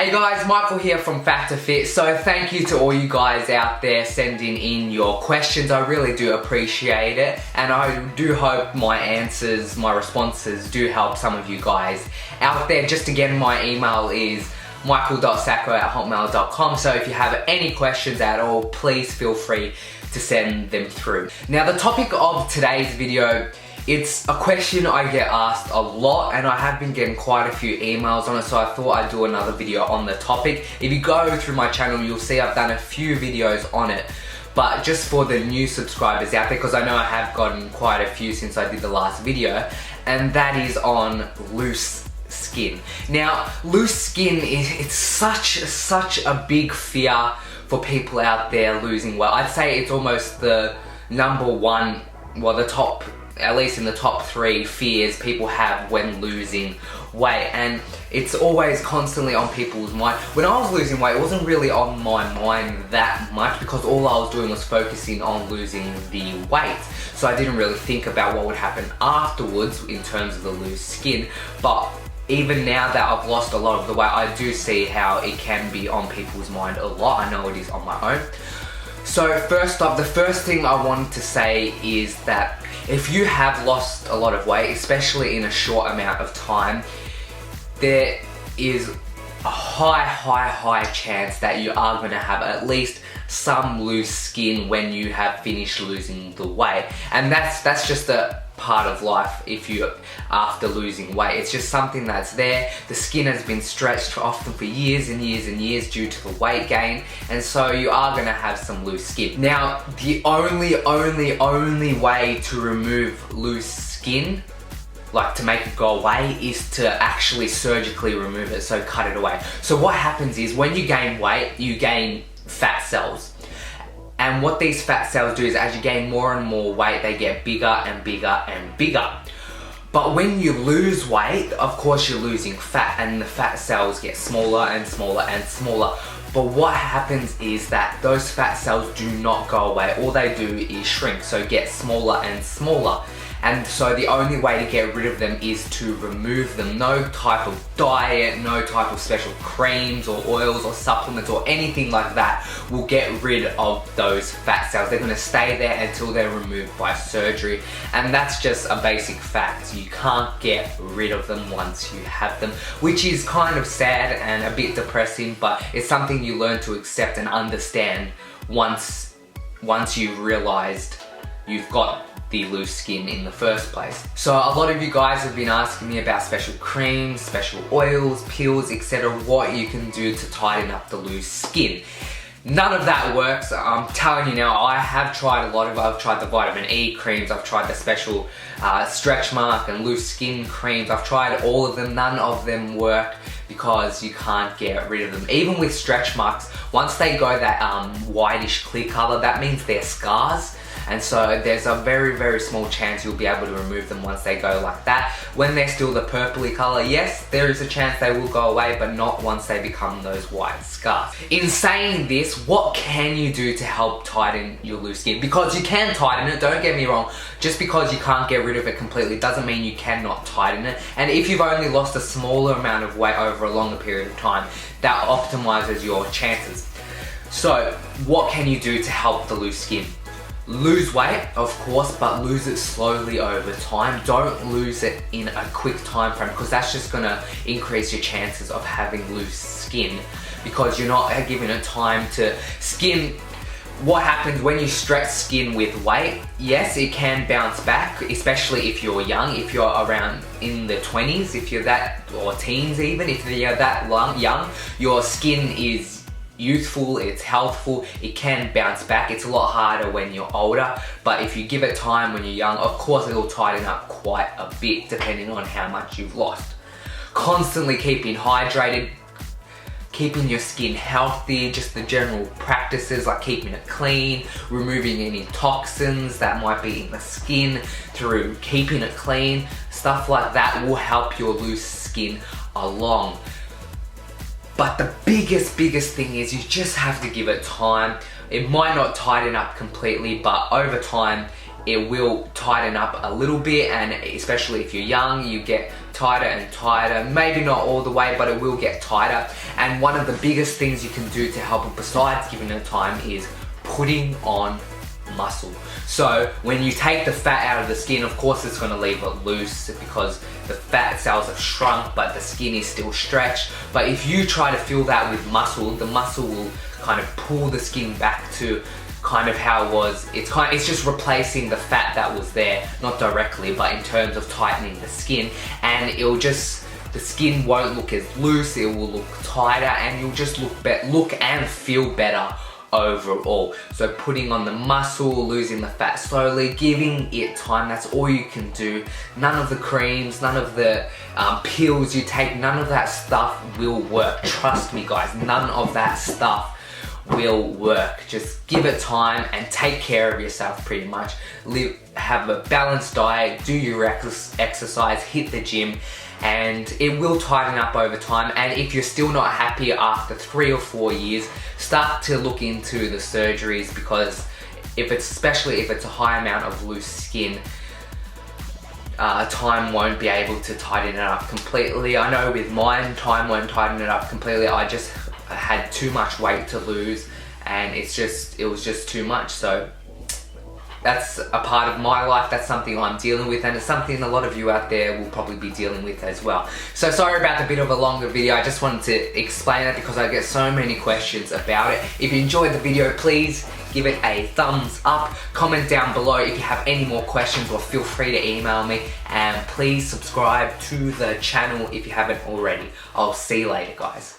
Hey guys, Michael here from Fat to Fit. So thank you to all you guys out there sending in your questions. I really do appreciate it, and I do hope my answers, my responses do help some of you guys out there. Just again, my email is michael.sacco@hotmail.com. So if you have any questions at all, please feel free to send them through. Now the topic of today's video, it's a question I get asked a lot, and I have been getting quite a few emails on it, so I thought I'd do another video on the topic. If you go through my channel, you'll see I've done a few videos on it, but just for the new subscribers out there, because I know I have gotten quite a few since I did the last video, and that is on loose skin. Now, loose skin it's such a big fear for people out there losing weight. I'd say it's almost the number one, well, the top, at least in the top 3 fears people have when losing weight, and it's always constantly on people's mind. When I was losing weight, it wasn't really on my mind that much because all I was doing was focusing on losing the weight. So I didn't really think about what would happen afterwards in terms of the loose skin. But even now that I've lost a lot of the weight, I do see how it can be on people's mind a lot. I know it is on my own. So first up, the first thing I wanted to say is that if you have lost a lot of weight, especially in a short amount of time, there is a high chance that you are going to have at least some loose skin when you have finished losing the weight. And that's just a part of life. If you after losing weight, it's just something that's there. The skin has been stretched often for years and years due to the weight gain, and so you are going to have some loose skin. Now the only way to remove loose skin, like to make it go away, is to actually surgically remove it, so cut it away. So what happens is when you gain weight, you gain fat cells. And what these fat cells do is as you gain more and more weight, they get bigger and bigger and bigger. But when you lose weight, of course you're losing fat, and the fat cells get smaller and smaller and smaller. But what happens is that those fat cells do not go away. All they do is shrink, so get smaller and smaller. And so the only way to get rid of them is to remove them. No type of diet, no type of special creams or oils or supplements or anything like that will get rid of those fat cells. They're going to stay there until they're removed by surgery. And that's just a basic fact. You can't get rid of them once you have them, which is kind of sad and a bit depressing, but it's something you learn to accept and understand once you've realized you've got the loose skin in the first place. So a lot of you guys have been asking me about special creams, special oils, pills, etc. what you can do to tighten up the loose skin. None of that works. I'm telling you now, I have tried a lot of it. I've tried the vitamin E creams, I've tried the special stretch mark and loose skin creams. I've tried all of them. None of them work because you can't get rid of them. Even with stretch marks, once they go that whitish clear color, that means they're scars. And so there's a very small chance you'll be able to remove them once they go like that. When they're still the purpley color, yes, there is a chance they will go away, but not once they become those white scars. In saying this, what can you do to help tighten your loose skin? Because you can tighten it, don't get me wrong. Just because you can't get rid of it completely doesn't mean you cannot tighten it. And if you've only lost a smaller amount of weight over a longer period of time, that optimizes your chances. So what can you do to help the loose skin? Lose weight, of course, but lose it slowly over time. Don't lose it in a quick time frame, because that's just gonna increase your chances of having loose skin, because you're not giving it time to skin. What happens when you stretch skin with weight? Yes, it can bounce back, especially if you're young, if you're around in the 20s, if you're that, or teens even, if you're that young, your skin is youthful, it's healthful, it can bounce back. It's a lot harder when you're older, but if you give it time when you're young, of course it'll tighten up quite a bit depending on how much you've lost. Constantly keeping hydrated, keeping your skin healthy, just the general practices like keeping it clean, removing any toxins that might be in the skin through keeping it clean, stuff like that will help your loose skin along. But the biggest thing is you just have to give it time. It might not tighten up completely, but over time, it will tighten up a little bit, and especially if you're young, you get tighter and tighter. Maybe not all the way, but it will get tighter. And one of the biggest things you can do to help it besides giving it time is putting on muscle. So when you take the fat out of the skin, of course it's going to leave it loose because the fat cells have shrunk, but the skin is still stretched. But if you try to fill that with muscle, the muscle will kind of pull the skin back to kind of how it was. It's just replacing the fat that was there, not directly, but in terms of tightening the skin, and the skin won't look as loose, it will look tighter, and you'll just look and feel better overall. So putting on the muscle, losing the fat slowly, giving it time, that's all you can do. None of the creams, none of the pills you take, none of that stuff will work. Trust me guys, none of that stuff will work. Just give it time and take care of yourself pretty much. Have a balanced diet, do your exercise, hit the gym, and it will tighten up over time. And if you're still not happy after 3 or 4 years, start to look into the surgeries, because especially if it's a high amount of loose skin, time won't be able to tighten it up completely. I know with mine, time won't tighten it up completely. I just had too much weight to lose, and it was just too much. So that's a part of my life, that's something I'm dealing with, and it's something a lot of you out there will probably be dealing with as well. So sorry about the bit of a longer video, I just wanted to explain it because I get so many questions about it. If you enjoyed the video, please give it a thumbs up, comment down below if you have any more questions, or feel free to email me, and please subscribe to the channel if you haven't already. I'll see you later guys.